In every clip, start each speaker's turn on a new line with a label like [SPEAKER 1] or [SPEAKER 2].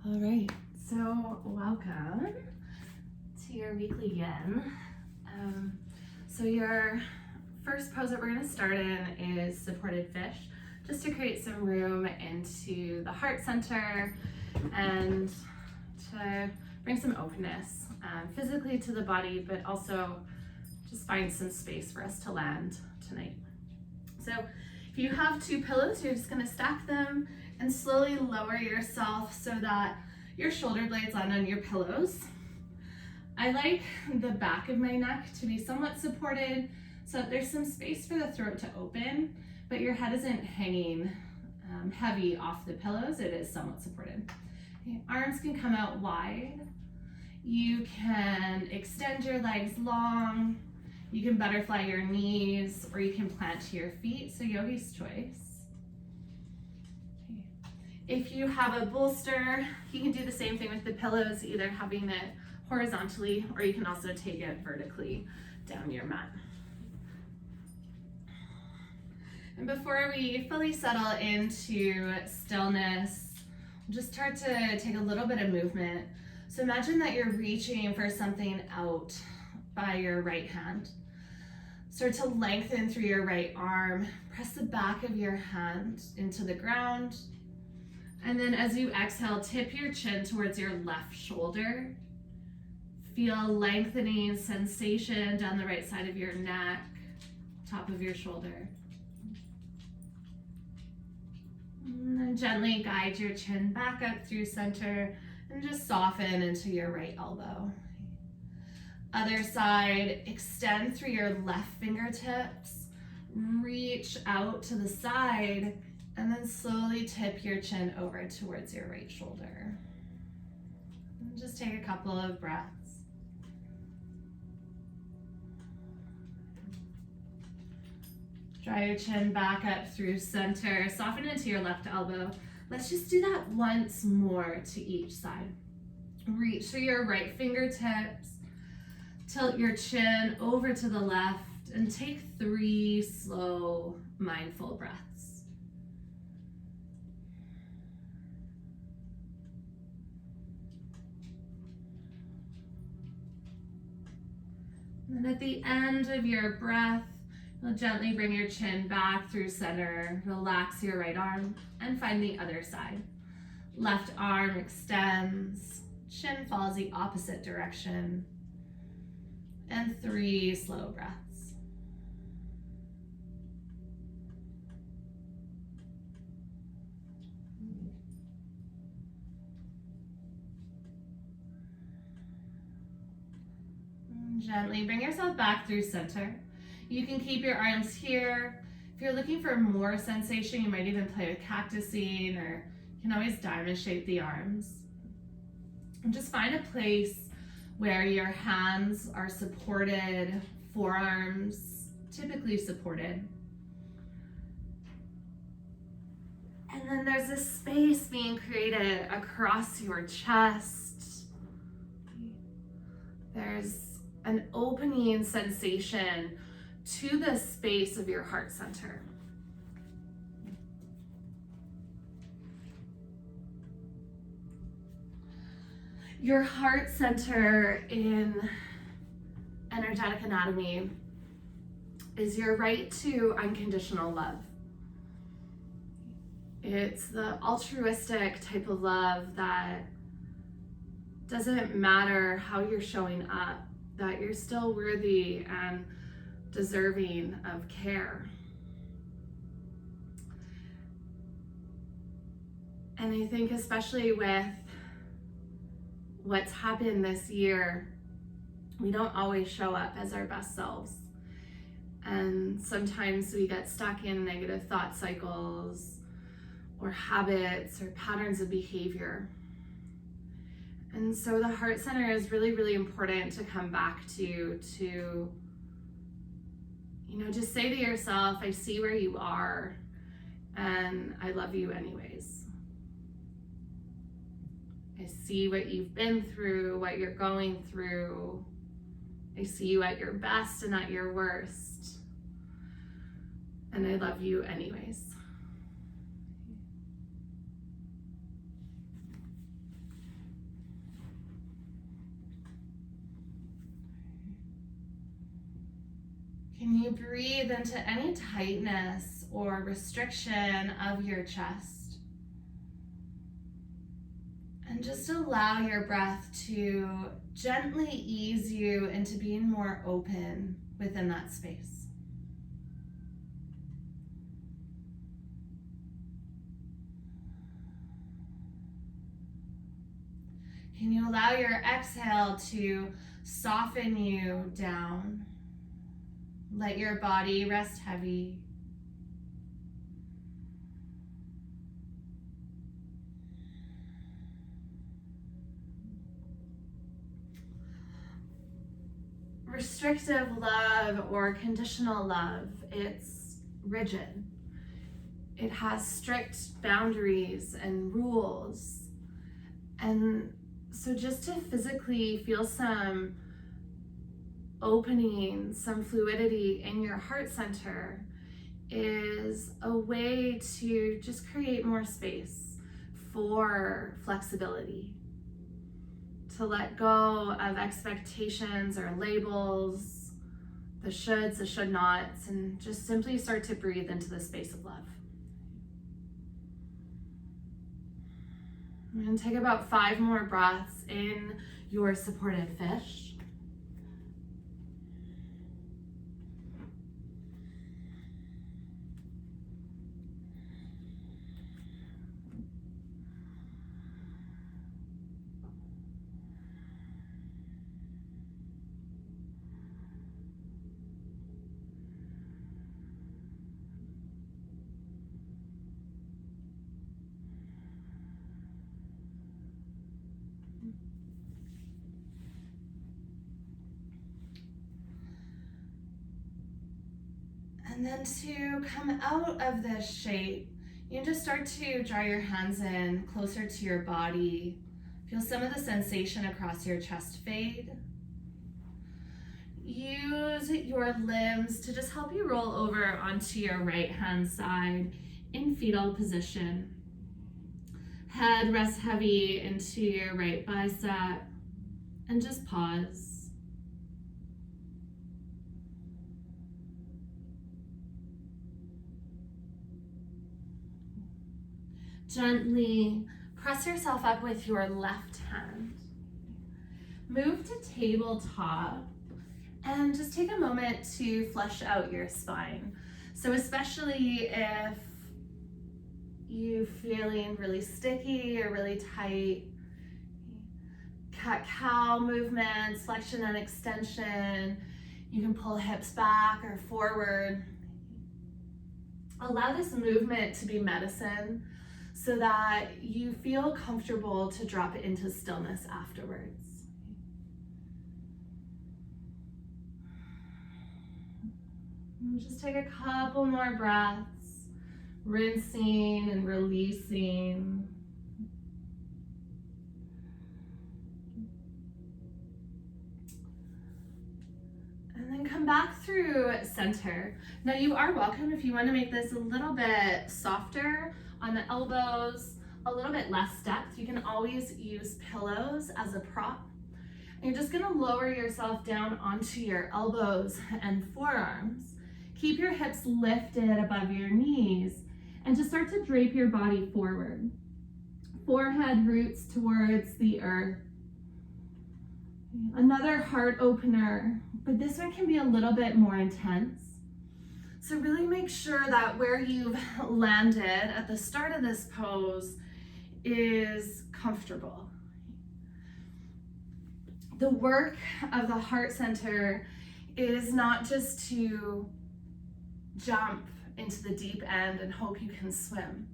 [SPEAKER 1] All right, so welcome to your weekly yin. So your first pose that we're going to start in is supported fish, just to create some room into the heart center and to bring some openness physically to the body, but also just find some space for us to land tonight. So if you have two pillows, you're just going to stack them and slowly lower yourself so that your shoulder blades land on your pillows. I like the back of my neck to be somewhat supported so that there's some space for the throat to open, but your head isn't hanging heavy off the pillows. It is somewhat supported. Okay, arms can come out wide. You can extend your legs long. You can butterfly your knees, or you can plant to your feet, so yogi's choice. If you have a bolster, you can do the same thing with the pillows, either having it horizontally, or you can also take it vertically down your mat. And before we fully settle into stillness, we'll just start to take a little bit of movement. So imagine that you're reaching for something out by your right hand. Start to lengthen through your right arm. Press the back of your hand into the ground. And then as you exhale, tip your chin towards your left shoulder. Feel lengthening sensation down the right side of your neck, top of your shoulder. And then gently guide your chin back up through center and just soften into your right elbow. Other side, extend through your left fingertips, reach out to the side, and then slowly tip your chin over towards your right shoulder. And just take a couple of breaths. Draw your chin back up through center, soften into your left elbow. Let's just do that once more to each side. Reach through your right fingertips. Tilt your chin over to the left and take 3 slow, mindful breaths. And then at the end of your breath, you'll gently bring your chin back through center, relax your right arm, and find the other side. Left arm extends, chin follows the opposite direction. And 3 slow breaths. And gently bring yourself back through center. You can keep your arms here. If you're looking for more sensation, you might even play with cactusing, or you can always diamond shape the arms. And just find a place where your hands are supported, forearms typically supported. And then there's a space being created across your chest. There's an opening sensation to the space of your heart center. Your heart center in energetic anatomy is your right to unconditional love. It's the altruistic type of love that doesn't matter how you're showing up, that you're still worthy and deserving of care. And I think especially with what's happened this year, we don't always show up as our best selves. And sometimes we get stuck in negative thought cycles or habits or patterns of behavior. And so the heart center is really, really important to come back to just say to yourself, I see where you are and I love you anyways. I see what you've been through, what you're going through. I see you at your best and at your worst. And I love you anyways. Can you breathe into any tightness or restriction of your chest? And just allow your breath to gently ease you into being more open within that space. Can you allow your exhale to soften you down? Let your body rest heavy. Restrictive love or conditional love, it's rigid. It has strict boundaries and rules. And so just to physically feel some opening, some fluidity in your heart center is a way to just create more space for flexibility, to let go of expectations or labels, the shoulds, the should nots, and just simply start to breathe into the space of love. I'm going to take about 5 more breaths in your supported fish. And then to come out of this shape, you can just start to draw your hands in closer to your body. Feel some of the sensation across your chest fade. Use your limbs to just help you roll over onto your right hand side in fetal position. Head rests heavy into your right bicep, and just pause. Gently press yourself up with your left hand. Move to tabletop and just take a moment to flush out your spine. So especially if you're feeling really sticky or really tight, cat-cow movements, flexion and extension. You can pull hips back or forward. Allow this movement to be medicine so that you feel comfortable to drop into stillness afterwards. And just take a couple more breaths, rinsing and releasing. And then come back through center. Now you are welcome, if you want to make this a little bit softer on the elbows, a little bit less depth, you can always use pillows as a prop. And you're just going to lower yourself down onto your elbows and forearms. Keep your hips lifted above your knees and just start to drape your body forward. Forehead roots towards the earth. Another heart opener, but this one can be a little bit more intense. So really make sure that where you've landed at the start of this pose is comfortable. The work of the heart center is not just to jump into the deep end and hope you can swim.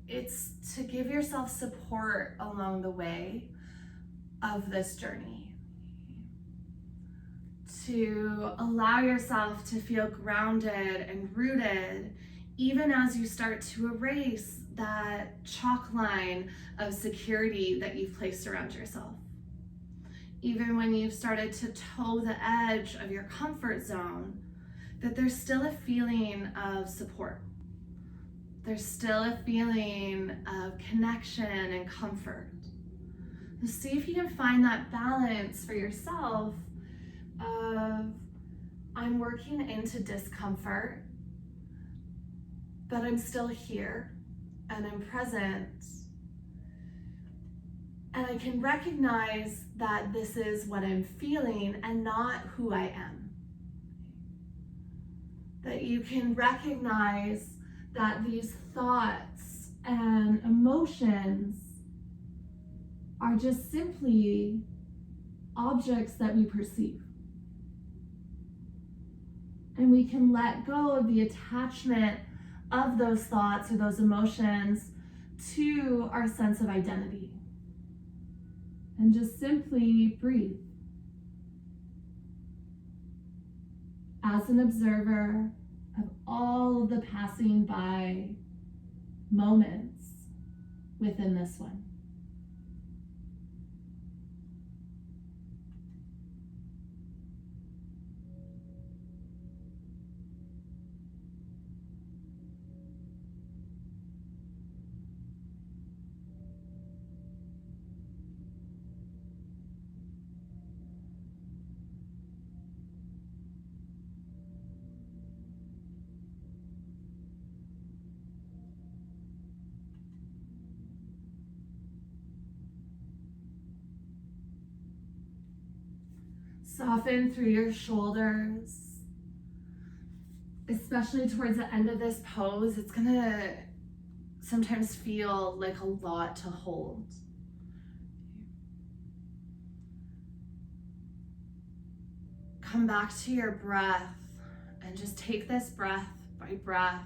[SPEAKER 1] It's to give yourself support along the way of this journey. To allow yourself to feel grounded and rooted, even as you start to erase that chalk line of security that you've placed around yourself. Even when you've started to toe the edge of your comfort zone, that there's still a feeling of support. There's still a feeling of connection and comfort. So see if you can find that balance for yourself of I'm working into discomfort, but I'm still here and I'm present. And I can recognize that this is what I'm feeling and not who I am. That you can recognize that these thoughts and emotions are just simply objects that we perceive. And we can let go of the attachment of those thoughts or those emotions to our sense of identity. And just simply breathe. As an observer of all of the passing by moments within this one. Soften through your shoulders, especially towards the end of this pose. It's gonna sometimes feel like a lot to hold. Come back to your breath and just take this breath by breath,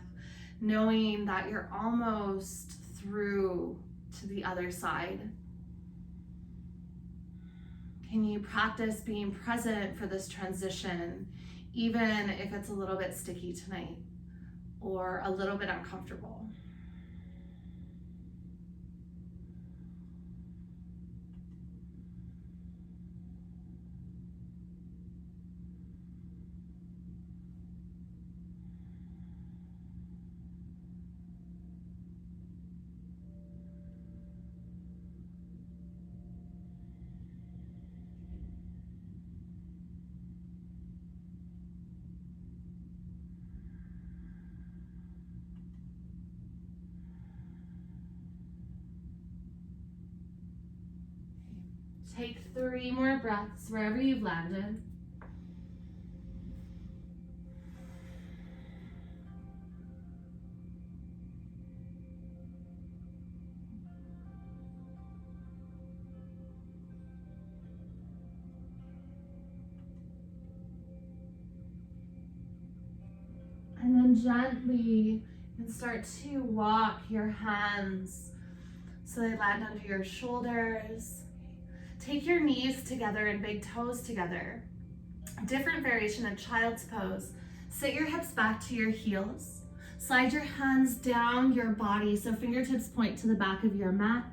[SPEAKER 1] knowing that you're almost through to the other side. Can you practice being present for this transition, even if it's a little bit sticky tonight or a little bit uncomfortable? Take 3 more breaths wherever you've landed. And then gently, you can start to walk your hands so they land under your shoulders. Take your knees together and big toes together. Different variation of child's pose. Sit your hips back to your heels. Slide your hands down your body so fingertips point to the back of your mat.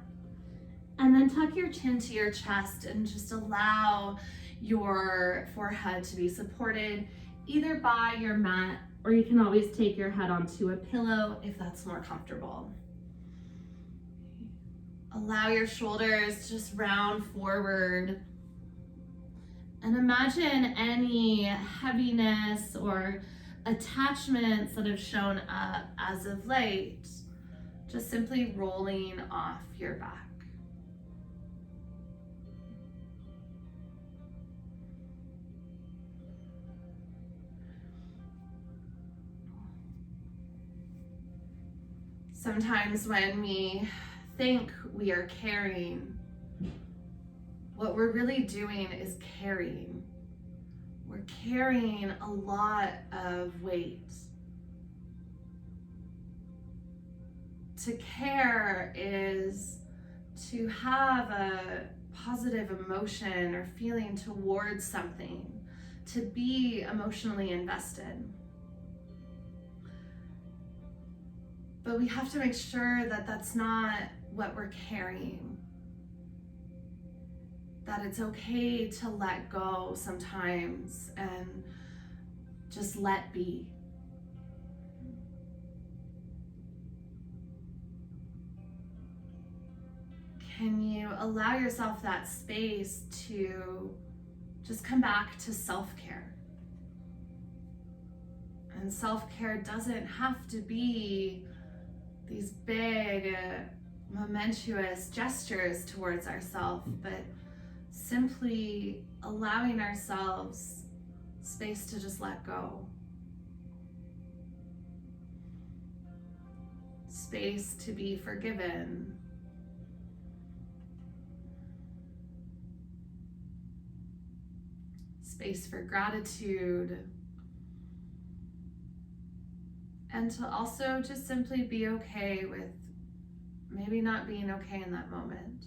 [SPEAKER 1] And then tuck your chin to your chest and just allow your forehead to be supported either by your mat, or you can always take your head onto a pillow if that's more comfortable. Allow your shoulders to just round forward. And imagine any heaviness or attachments that have shown up as of late, just simply rolling off your back. Sometimes when we think we are carrying, what we're really doing is carrying. We're carrying a lot of weight. To care is to have a positive emotion or feeling towards something, to be emotionally invested. But we have to make sure that that's not what we're carrying. That it's okay to let go sometimes and just let be. Can you allow yourself that space to just come back to self-care? And self-care doesn't have to be these big, momentous gestures towards ourselves, but simply allowing ourselves space to just let go. Space to be forgiven. Space for gratitude. And to also just simply be okay with maybe not being okay in that moment.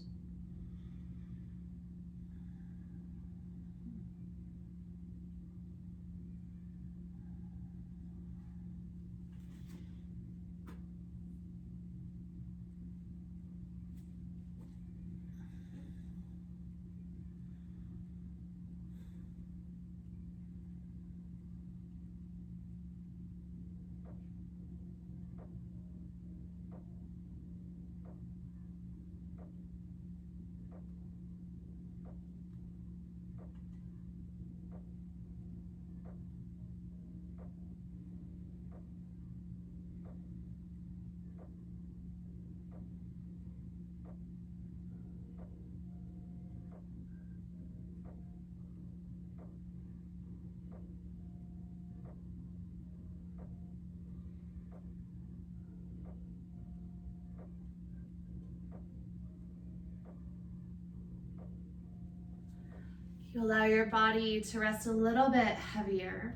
[SPEAKER 1] You allow your body to rest a little bit heavier.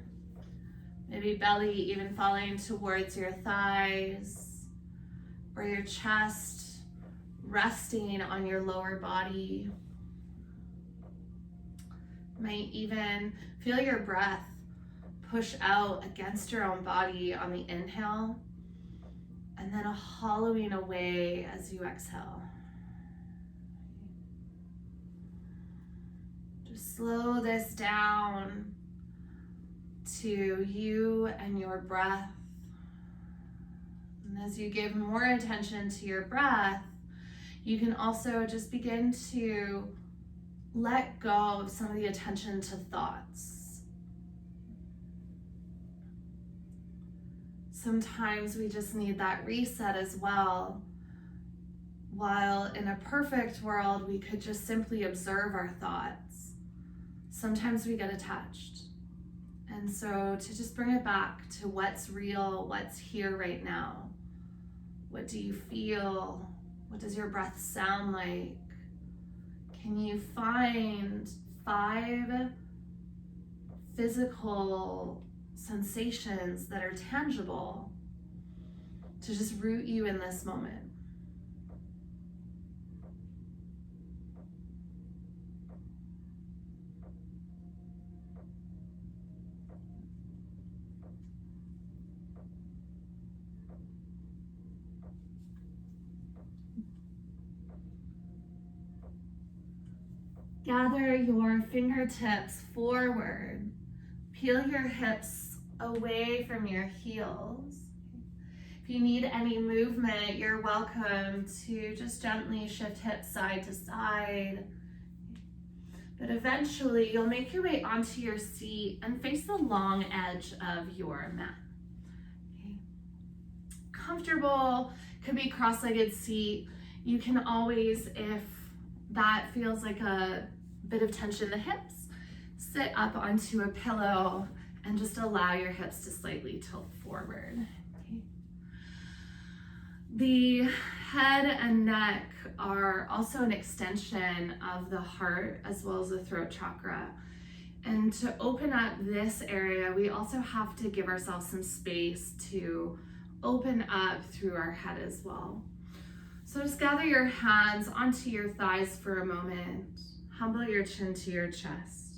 [SPEAKER 1] Maybe belly even falling towards your thighs, or your chest resting on your lower body. You might even feel your breath push out against your own body on the inhale, and then a hollowing away as you exhale. Just slow this down to you and your breath. And as you give more attention to your breath, you can also just begin to let go of some of the attention to thoughts. Sometimes we just need that reset as well. While in a perfect world, we could just simply observe our thoughts. Sometimes we get attached. And so to just bring it back to what's real, what's here right now. What do you feel? What does your breath sound like? Can you find 5 physical sensations that are tangible to just root you in this moment? Gather your fingertips forward. Peel your hips away from your heels. If you need any movement, you're welcome to just gently shift hips side to side. But eventually, you'll make your way onto your seat and face the long edge of your mat. Okay. Comfortable, could be cross-legged seat. You can always, if that feels like a bit of tension in the hips, sit up onto a pillow and just allow your hips to slightly tilt forward. Okay. The head and neck are also an extension of the heart as well as the throat chakra. And to open up this area, we also have to give ourselves some space to open up through our head as well. So just gather your hands onto your thighs for a moment. Humble your chin to your chest.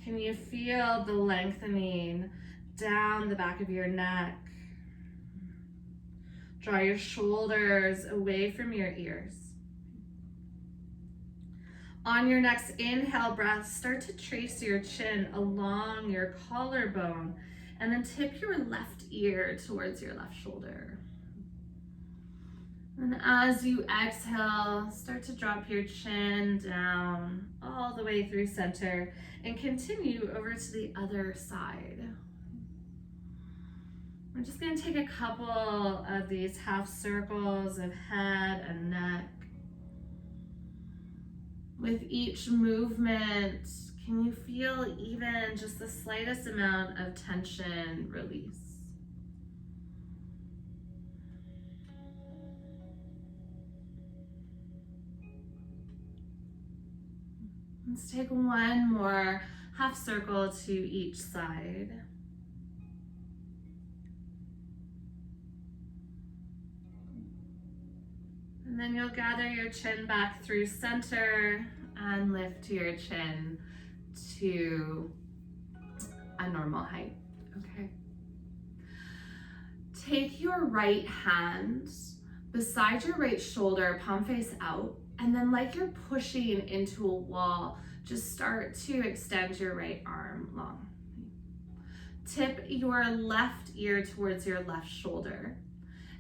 [SPEAKER 1] Can you feel the lengthening down the back of your neck? Draw your shoulders away from your ears. On your next inhale breath, start to trace your chin along your collarbone and then tip your left ear towards your left shoulder. And as you exhale, start to drop your chin down all the way through center and continue over to the other side. We're just going to take a couple of these half circles of head and neck. With each movement, can you feel even just the slightest amount of tension release? Let's take one more half circle to each side. And then you'll gather your chin back through center and lift your chin to a normal height, okay? Take your right hand beside your right shoulder, palm face out, and then like you're pushing into a wall, just start to extend your right arm long. Tip your left ear towards your left shoulder.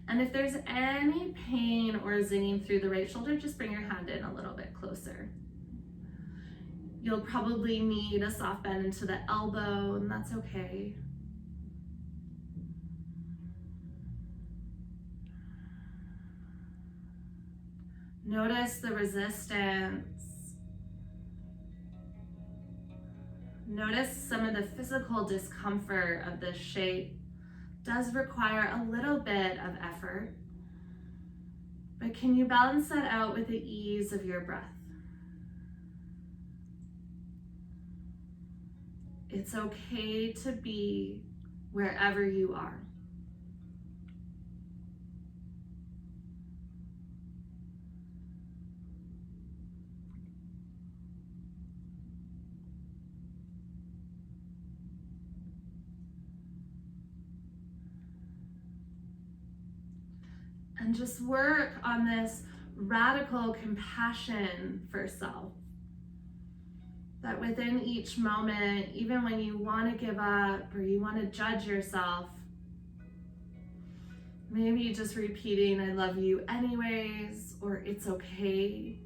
[SPEAKER 1] And if there's any pain or zinging through the right shoulder, just bring your hand in a little bit closer. You'll probably need a soft bend into the elbow, and that's okay. Notice the resistance. Notice some of the physical discomfort of this shape. Does require a little bit of effort, but can you balance that out with the ease of your breath? It's okay to be wherever you are. And just work on this radical compassion for self. That within each moment, even when you want to give up or you want to judge yourself, maybe just repeating, I love you anyways, or it's okay.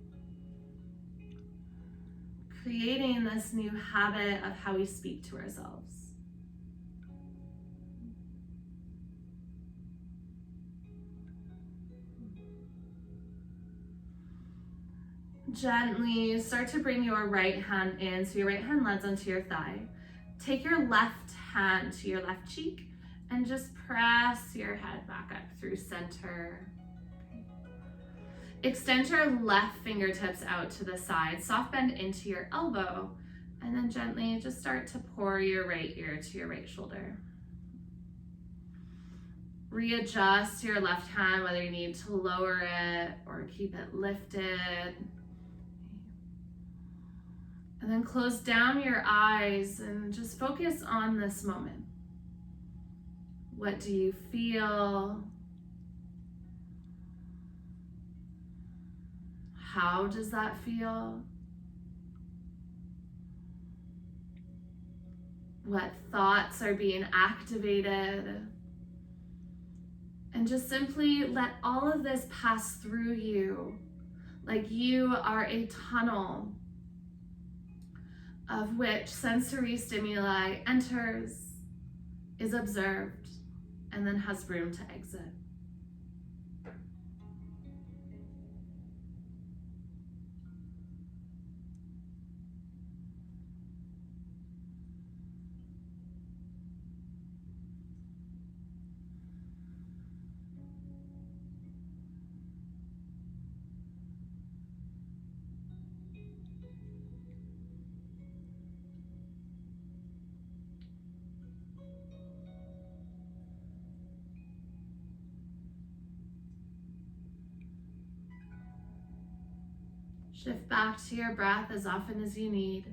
[SPEAKER 1] Creating this new habit of how we speak to ourselves. Gently start to bring your right hand in, so your right hand lands onto your thigh. Take your left hand to your left cheek and just press your head back up through center. Extend your left fingertips out to the side, soft bend into your elbow, and then gently just start to pour your right ear to your right shoulder. Readjust your left hand, whether you need to lower it or keep it lifted. And then close down your eyes and just focus on this moment. What do you feel? How does that feel? What thoughts are being activated? And just simply let all of this pass through you, like you are a tunnel of which sensory stimuli enters, is observed, and then has room to exit. Shift back to your breath as often as you need.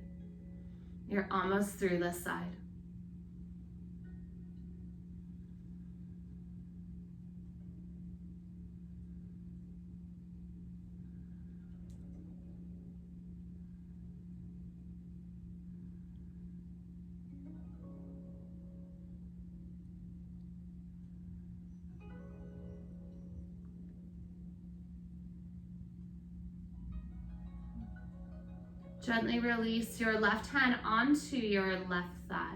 [SPEAKER 1] You're almost through this side. Gently release your left hand onto your left thigh.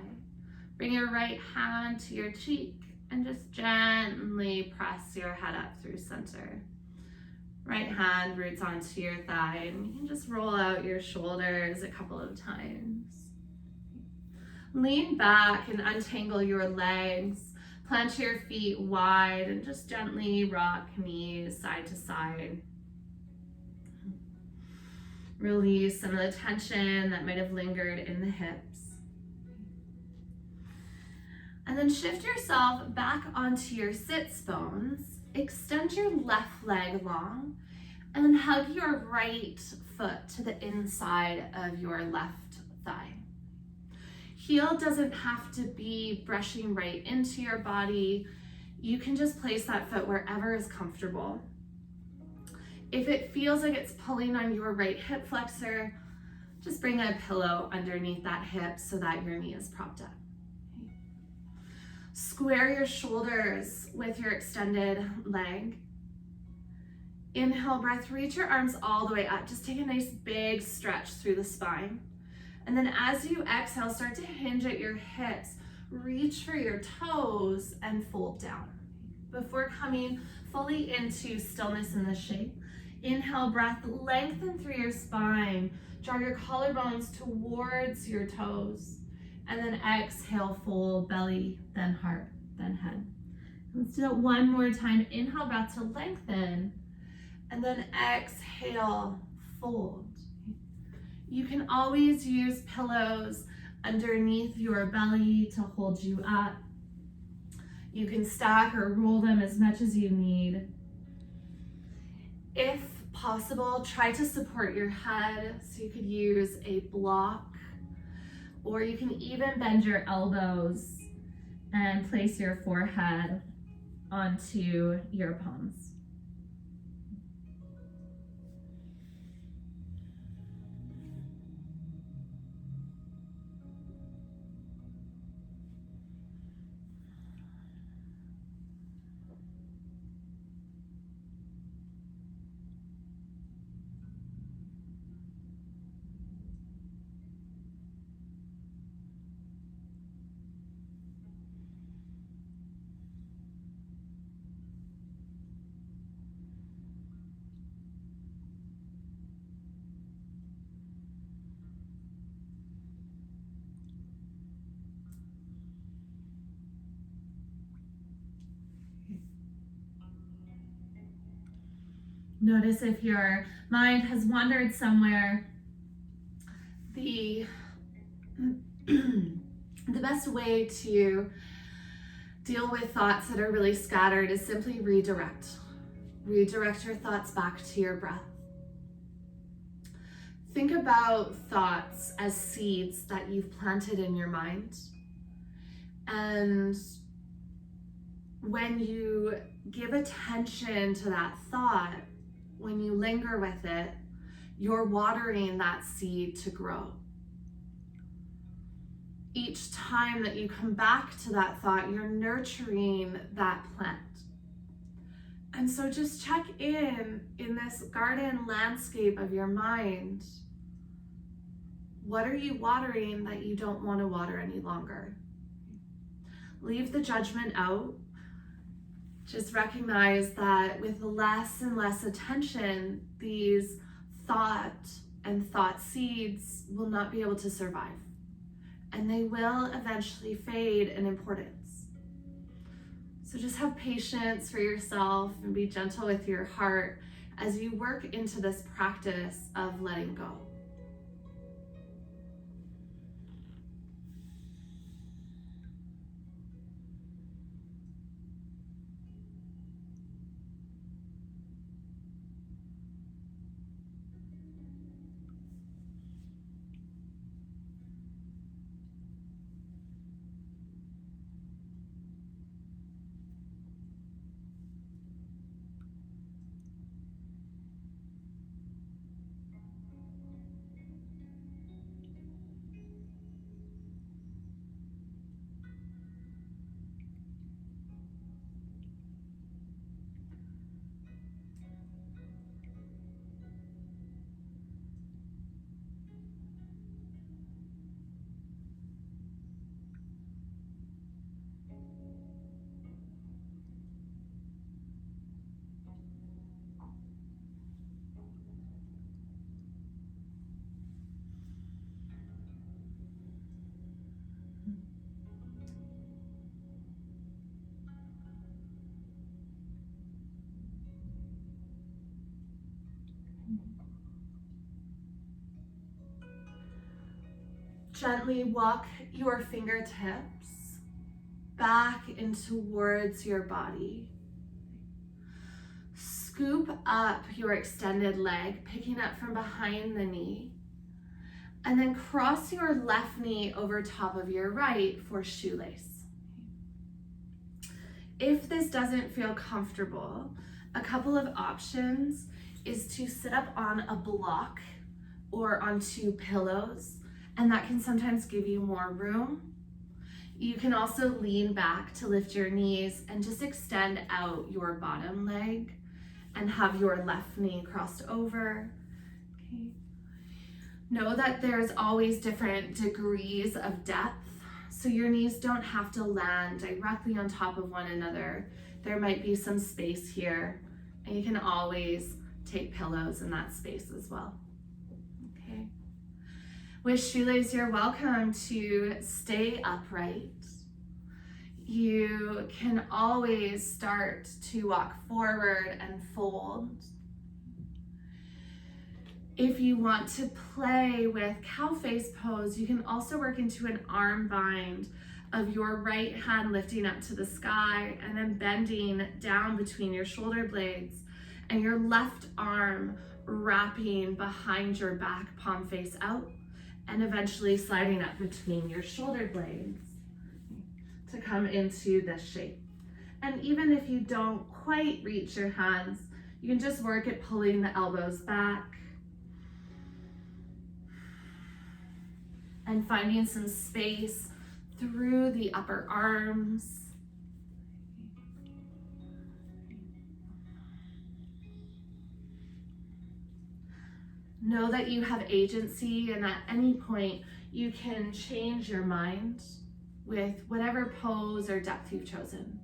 [SPEAKER 1] Bring your right hand to your cheek and just gently press your head up through center. Right hand roots onto your thigh, and you can just roll out your shoulders a couple of times. Lean back and untangle your legs. Plant your feet wide and just gently rock knees side to side. Release some of the tension that might have lingered in the hips. And then shift yourself back onto your sits bones. Extend your left leg long and then hug your right foot to the inside of your left thigh. Heel doesn't have to be brushing right into your body. You can just place that foot wherever is comfortable. If it feels like it's pulling on your right hip flexor, just bring a pillow underneath that hip so that your knee is propped up. Square your shoulders with your extended leg. Inhale, breath, reach your arms all the way up. Just take a nice big stretch through the spine. And then as you exhale, start to hinge at your hips. Reach for your toes and fold down. Before coming fully into stillness in the shape, inhale, breath, lengthen through your spine. Draw your collarbones towards your toes. And then exhale, fold, belly, then heart, then head. Let's do it one more time. Inhale, breath to lengthen. And then exhale, fold. You can always use pillows underneath your belly to hold you up. You can stack or roll them as much as you need. If possible, try to support your head. So you could use a block, or you can even bend your elbows and place your forehead onto your palms. Notice if your mind has wandered somewhere. The best way to deal with thoughts that are really scattered is simply redirect. Redirect your thoughts back to your breath. Think about thoughts as seeds that you've planted in your mind. And when you give attention to that thought, when you linger with it, you're watering that seed to grow. Each time that you come back to that thought, you're nurturing that plant. And so just check in this garden landscape of your mind. What are you watering that you don't want to water any longer? Leave the judgment out. Just recognize that with less and less attention, these thought and thought seeds will not be able to survive. And they will eventually fade in importance. So just have patience for yourself and be gentle with your heart as you work into this practice of letting go. Gently walk your fingertips back and towards your body. Scoop up your extended leg, picking up from behind the knee. And then cross your left knee over top of your right for shoelace. If this doesn't feel comfortable, a couple of options is to sit up on a block or on 2 pillows, and that can sometimes give you more room. You can also lean back to lift your knees and just extend out your bottom leg and have your left knee crossed over. Okay. Know that there's always different degrees of depth, so your knees don't have to land directly on top of one another. There might be some space here, and you can always take pillows in that space as well. Okay. With shoelace, you're welcome to stay upright. You can always start to walk forward and fold. If you want to play with cow face pose, you can also work into an arm bind of your right hand lifting up to the sky and then bending down between your shoulder blades and your left arm wrapping behind your back, palm face out, and eventually sliding up between your shoulder blades to come into this shape. And even if you don't quite reach your hands, you can just work at pulling the elbows back and finding some space through the upper arms. Know that you have agency, and at any point you can change your mind with whatever pose or depth you've chosen.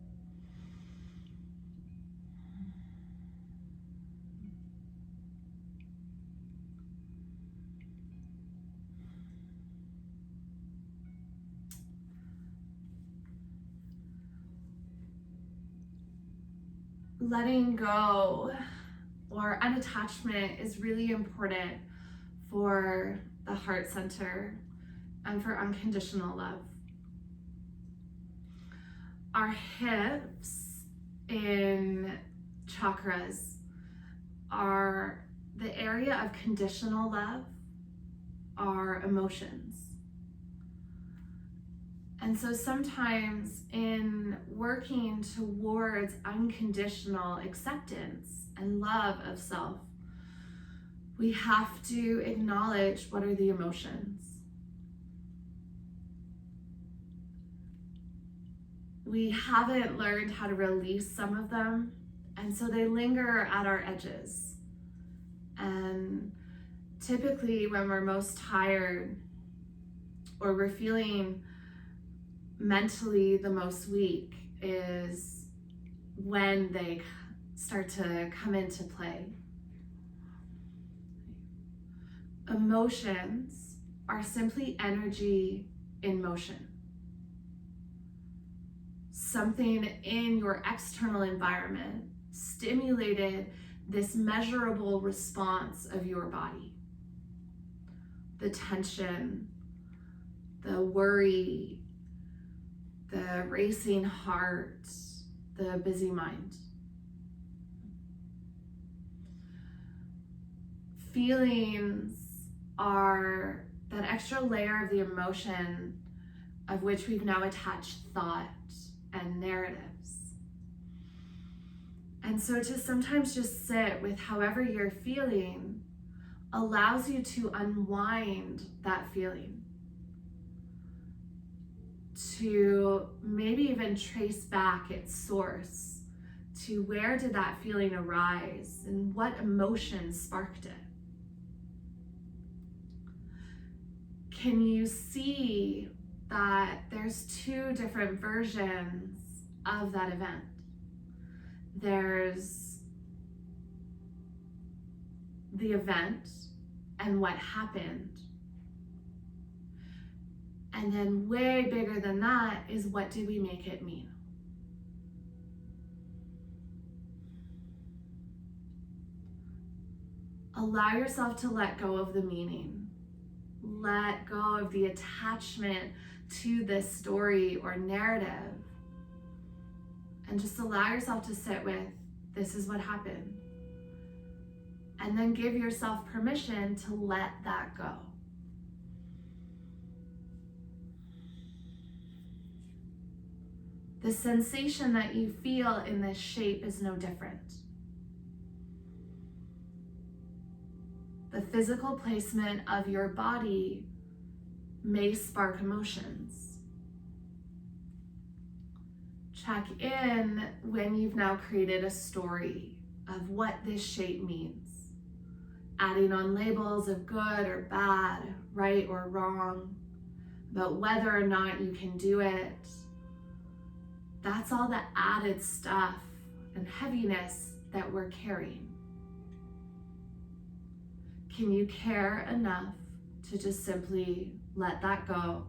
[SPEAKER 1] Letting go or unattachment is really important for the heart center and for unconditional love. Our hips in chakras are the area of conditional love, our emotions. And so sometimes in working towards unconditional acceptance and love of self, we have to acknowledge what are the emotions. We haven't learned how to release some of them, and so they linger at our edges. And typically when we're most tired or we're feeling mentally the most weak is when they start to come into play. Emotions are simply energy in motion. Something in your external environment stimulated this measurable response of your body. The tension, the worry, the racing heart, the busy mind. Feelings are that extra layer of the emotion of which we've now attached thought and narratives. And so to sometimes just sit with however you're feeling allows you to unwind that feeling, to maybe even trace back its source to where did that feeling arise and what emotion sparked it. Can you see that there's 2 different versions of that event? There's the event and what happened. And then way bigger than that is what do we make it mean? Allow yourself to let go of the meaning Let go of the attachment to this story or narrative. And just allow yourself to sit with, this is what happened. And then give yourself permission to let that go. The sensation that you feel in this shape is no different. The physical placement of your body may spark emotions. Check in when you've now created a story of what this shape means. Adding on labels of good or bad, right or wrong, about whether or not you can do it. That's all the added stuff and heaviness that we're carrying. Can you care enough to just simply let that go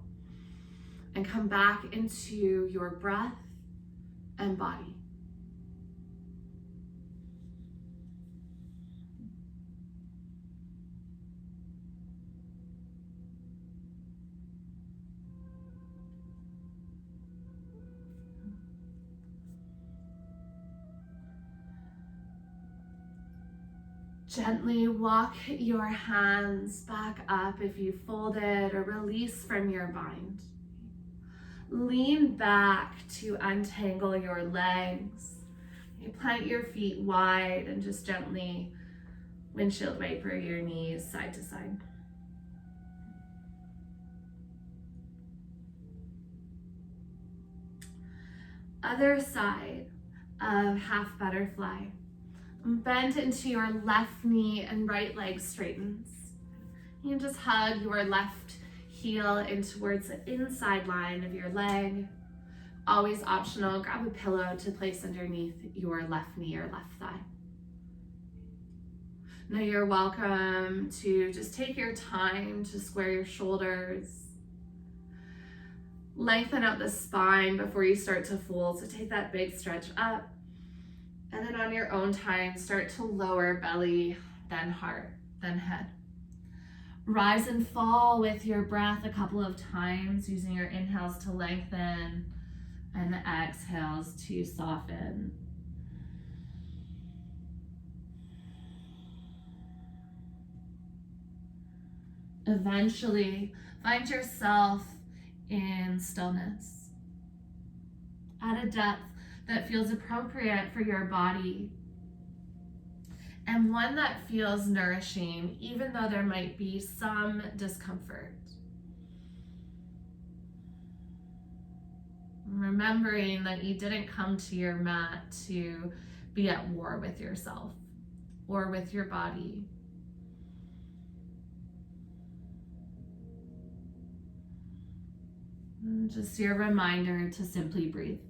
[SPEAKER 1] and come back into your breath and body? Gently walk your hands back up if you folded, or release from your bind. Lean back to untangle your legs. You plant your feet wide and just gently windshield wiper your knees side to side. Other side of half butterfly. Bend into your left knee and right leg straightens. You can just hug your left heel in towards the inside line of your leg. Always optional, grab a pillow to place underneath your left knee or left thigh. Now you're welcome to just take your time to square your shoulders. Lengthen out the spine before you start to fold, so take that big stretch up. And then on your own time, start to lower belly, then heart, then head. Rise and fall with your breath a couple of times, using your inhales to lengthen and the exhales to soften. Eventually, find yourself in stillness at a depth that feels appropriate for your body, and one that feels nourishing, even though there might be some discomfort. Remembering that you didn't come to your mat to be at war with yourself or with your body. And just your reminder to simply breathe.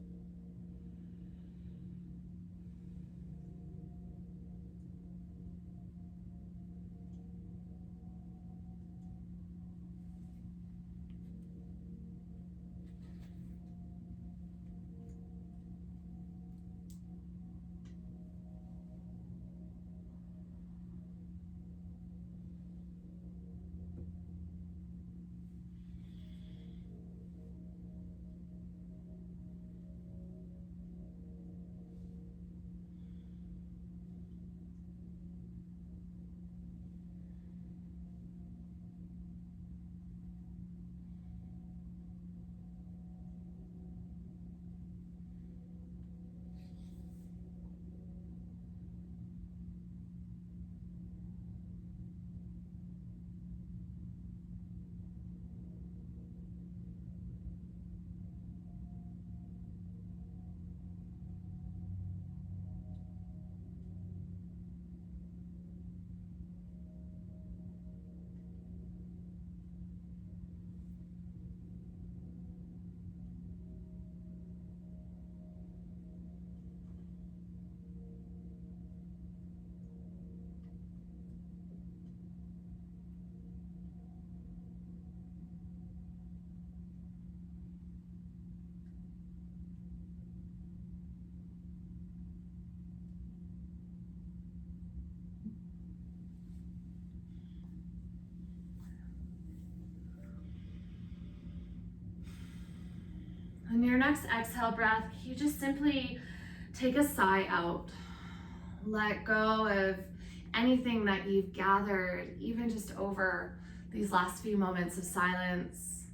[SPEAKER 1] next exhale breath, you just simply take a sigh out. Let go of anything that you've gathered, even just over these last few moments of silence.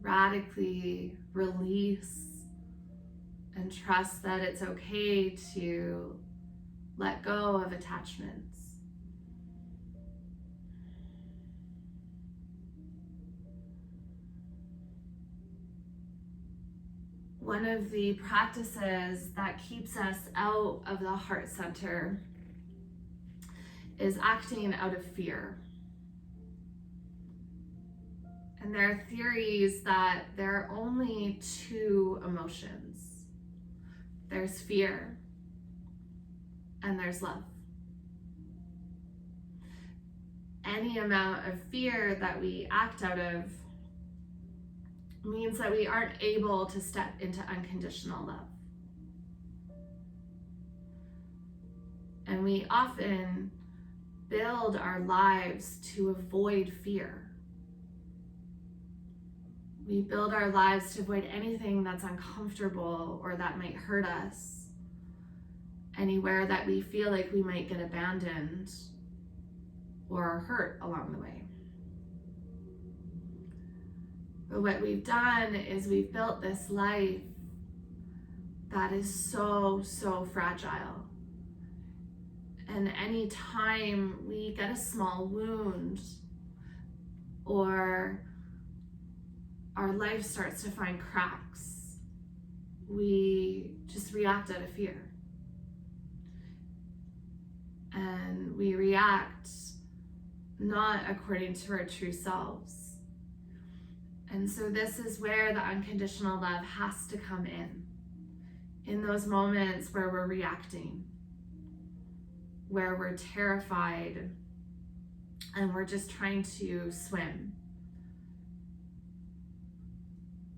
[SPEAKER 1] Radically release and trust that it's okay to let go of attachments. One of the practices that keeps us out of the heart center is acting out of fear. And there are theories that there are only two emotions. There's fear and there's love. Any amount of fear that we act out of means that we aren't able to step into unconditional love. And we often build our lives to avoid fear. We build our lives to avoid anything that's uncomfortable or that might hurt us. Anywhere that we feel like we might get abandoned or hurt along the way. But what we've done is we've built this life that is so, so fragile. And any time we get a small wound or our life starts to find cracks, we just react out of fear. And we react not according to our true selves. And so this is where the unconditional love has to come in those moments where we're reacting, where we're terrified and we're just trying to swim,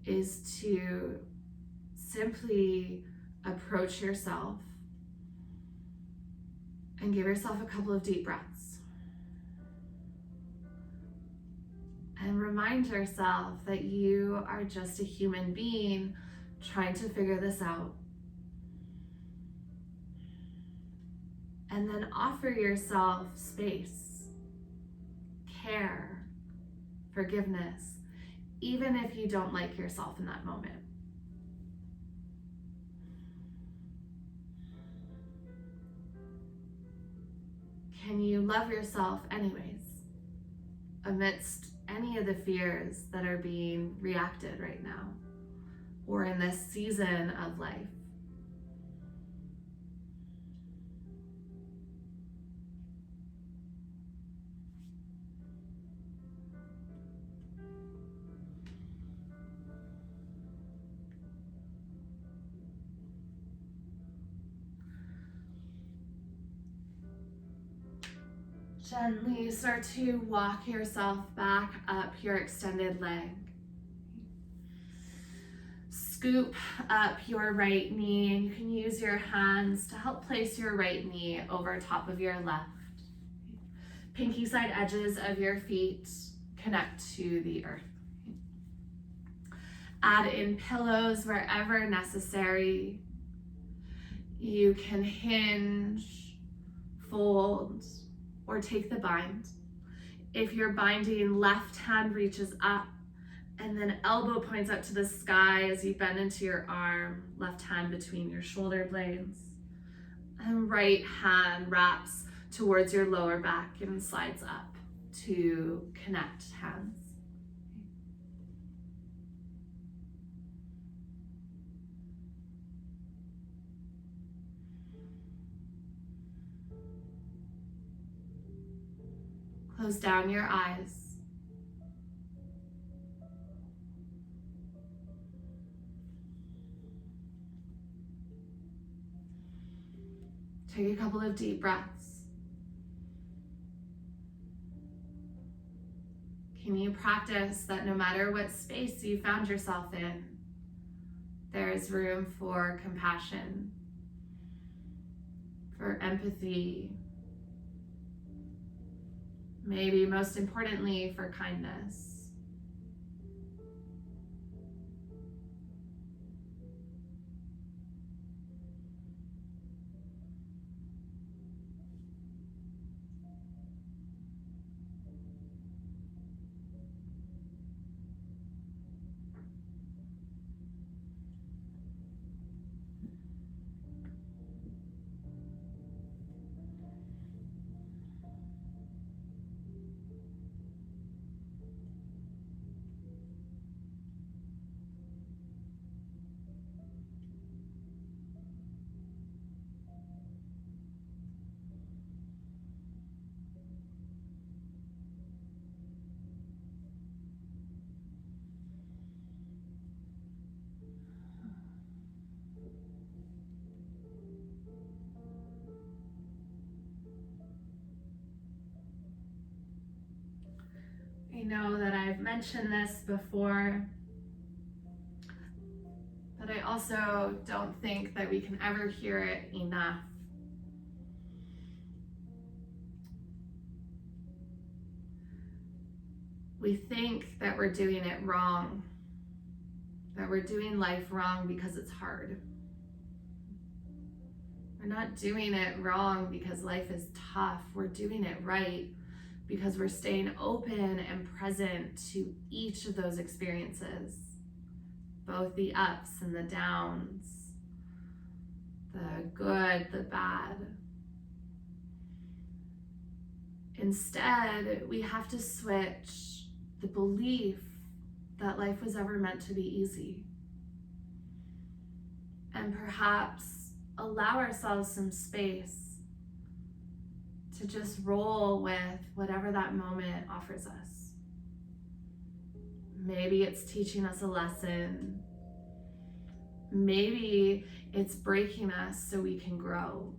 [SPEAKER 1] is to simply approach yourself and give yourself a couple of deep breaths. And remind yourself that you are just a human being trying to figure this out. And then offer yourself space, care, forgiveness, even if you don't like yourself in that moment. Can you love yourself anyways, amidst any of the fears that are being reacted right now or in this season of life? Gently start to walk yourself back up your extended leg. Scoop up your right knee, and you can use your hands to help place your right knee over top of your left. Pinky side edges of your feet connect to the earth. Add in pillows wherever necessary. You can hinge, fold, or take the bind. If you're binding, left hand reaches up and then elbow points up to the sky as you bend into your arm, left hand between your shoulder blades. And right hand wraps towards your lower back and slides up to connect hands. Close down your eyes. Take a couple of deep breaths. Can you practice that no matter what space you found yourself in, there is room for compassion, for empathy, maybe most importantly for kindness. I know that I've mentioned this before, but I also don't think that we can ever hear it enough. We think that we're doing it wrong, that we're doing life wrong because it's hard. We're not doing it wrong because life is tough. We're doing it right because we're staying open and present to each of those experiences, both the ups and the downs, the good, the bad. Instead, we have to switch the belief that life was ever meant to be easy, and perhaps allow ourselves some space to just roll with whatever that moment offers us. Maybe it's teaching us a lesson. Maybe it's breaking us so we can grow.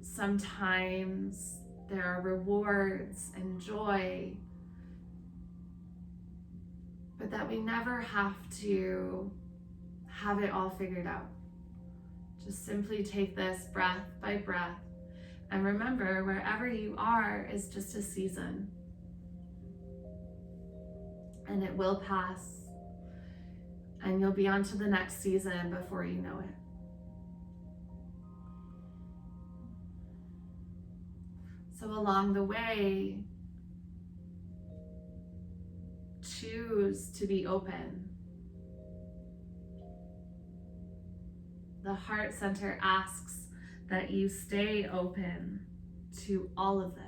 [SPEAKER 1] Sometimes there are rewards and joy, but that we never have to have it all figured out. Just simply take this breath by breath and remember, wherever you are is just a season, and it will pass, and you'll be on to the next season before you know it. So along the way, choose to be open. The heart center asks that you stay open to all of this.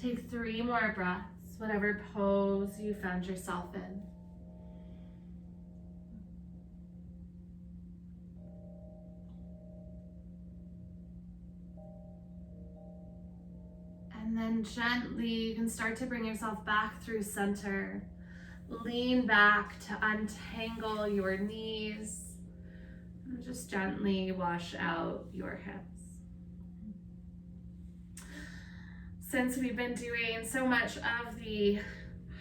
[SPEAKER 1] Take 3 more breaths, whatever pose you found yourself in. And then gently, you can start to bring yourself back through center. Lean back to untangle your knees. And just gently wash out your hips. Since we've been doing so much of the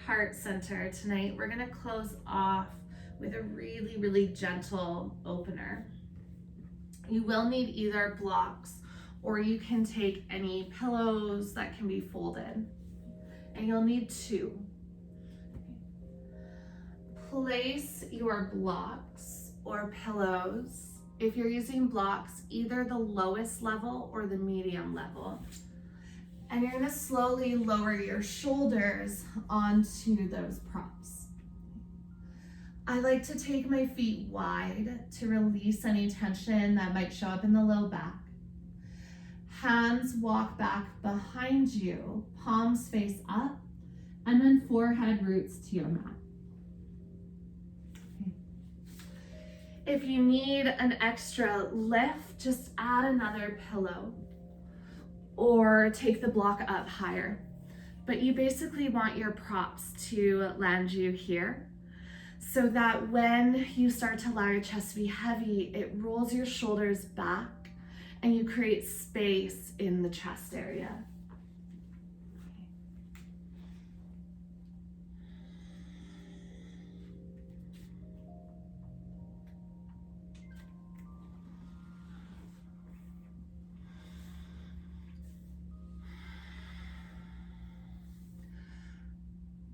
[SPEAKER 1] heart center tonight, we're gonna close off with a really, really gentle opener. You will need either blocks, or you can take any pillows that can be folded, and you'll need 2. Place your blocks or pillows, if you're using blocks, either the lowest level or the medium level. And you're gonna slowly lower your shoulders onto those props. I like to take my feet wide to release any tension that might show up in the low back. Hands walk back behind you, palms face up, and then forehead roots to your mat. If you need an extra lift, just add another pillow or take the block up higher. But you basically want your props to land you here so that when you start to allow your chest to be heavy, it rolls your shoulders back and you create space in the chest area.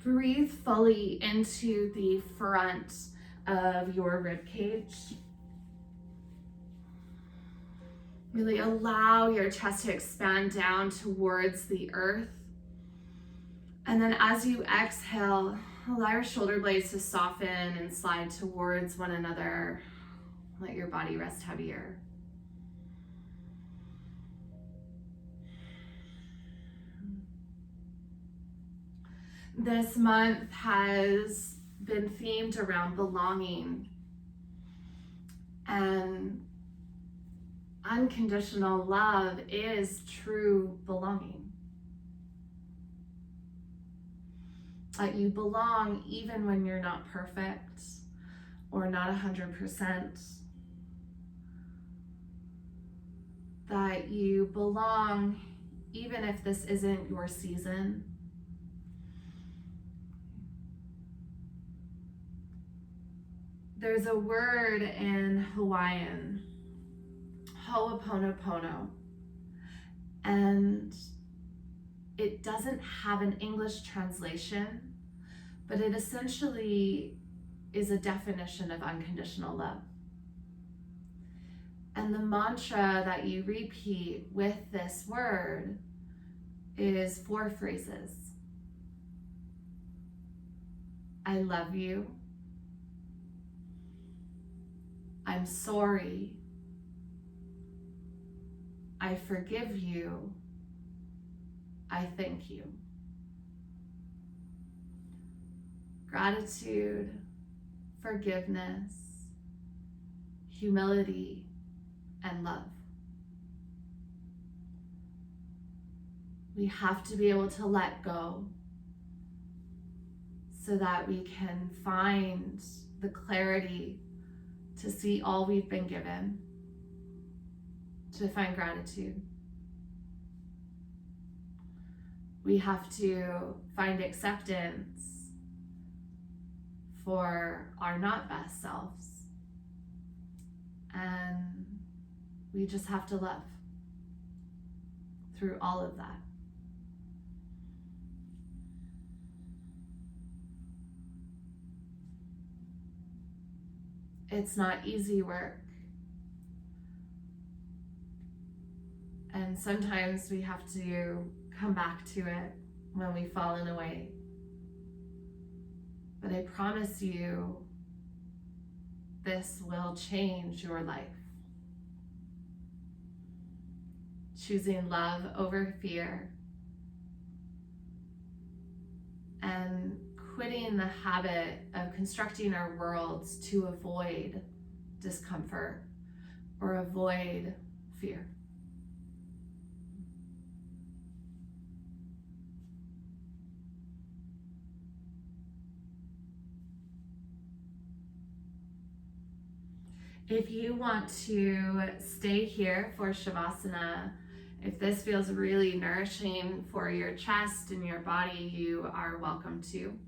[SPEAKER 1] Breathe fully into the front of your rib cage. Really allow your chest to expand down towards the earth. And then as you exhale, allow your shoulder blades to soften and slide towards one another. Let your body rest heavier. This month has been themed around belonging, and unconditional love is true belonging. That you belong even when you're not perfect or not 100%. That you belong even if this isn't your season. There's a word in Hawaiian, ho'oponopono, and it doesn't have an English translation, but it essentially is a definition of unconditional love. And the mantra that you repeat with this word is 4 phrases. I love you. I'm sorry. I forgive you. I thank you. Gratitude, forgiveness, humility, and love. We have to be able to let go so that we can find the clarity to see all we've been given, to find gratitude. We have to find acceptance for our not best selves. And we just have to love through all of that. It's not easy work. And sometimes we have to come back to it when we've fallen away. But I promise you, this will change your life. Choosing love over fear and quitting the habit of constructing our worlds to avoid discomfort or avoid fear. If you want to stay here for Shavasana, if this feels really nourishing for your chest and your body, you are welcome to.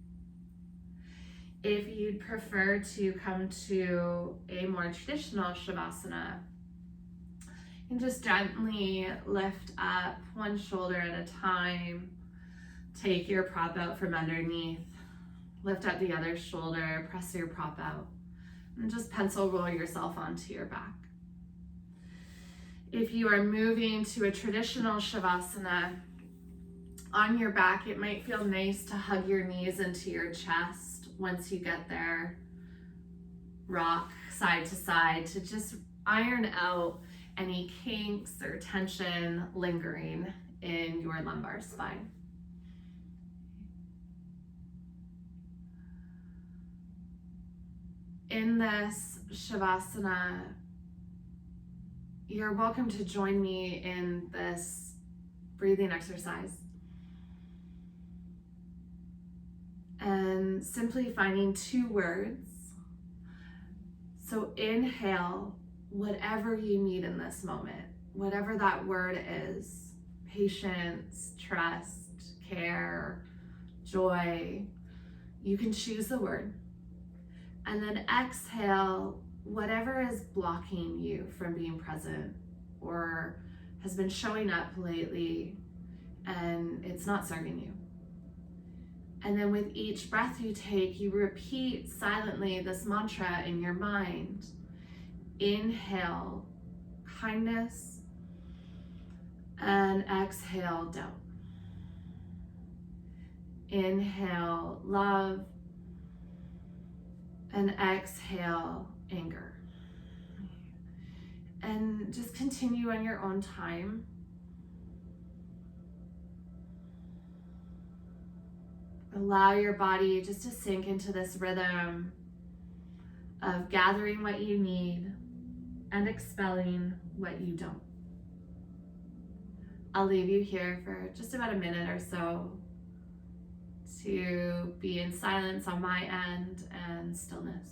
[SPEAKER 1] If you'd prefer to come to a more traditional Shavasana, you can just gently lift up one shoulder at a time, take your prop out from underneath, lift up the other shoulder, press your prop out, and just pencil roll yourself onto your back. If you are moving to a traditional Shavasana, on your back, it might feel nice to hug your knees into your chest once you get there. Rock side to side to just iron out any kinks or tension lingering in your lumbar spine. In this Shavasana, you're welcome to join me in this breathing exercise. And simply finding 2 words. So inhale whatever you need in this moment, whatever that word is: patience, trust, care, joy. You can choose the word. And then exhale whatever is blocking you from being present or has been showing up lately and it's not serving you. And then with each breath you take, you repeat silently this mantra in your mind. Inhale, kindness, and exhale, doubt. Inhale, love, and exhale, anger. And just continue on your own time. Allow your body just to sink into this rhythm of gathering what you need and expelling what you don't. I'll leave you here for just about a minute or so to be in silence on my end and stillness.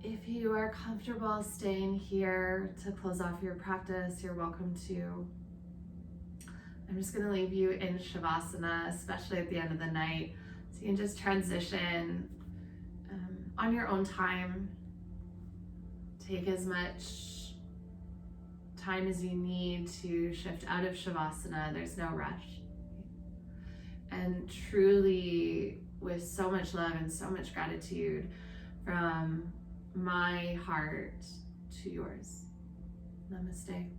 [SPEAKER 1] If you are comfortable staying here to close off your practice, you're welcome to. I'm just going to leave you in Shavasana, especially at the end of the night, so you can just transition on your own time. Take as much time as you need to shift out of Shavasana. There's no rush. And truly, with so much love and so much gratitude from my heart to yours. Namaste.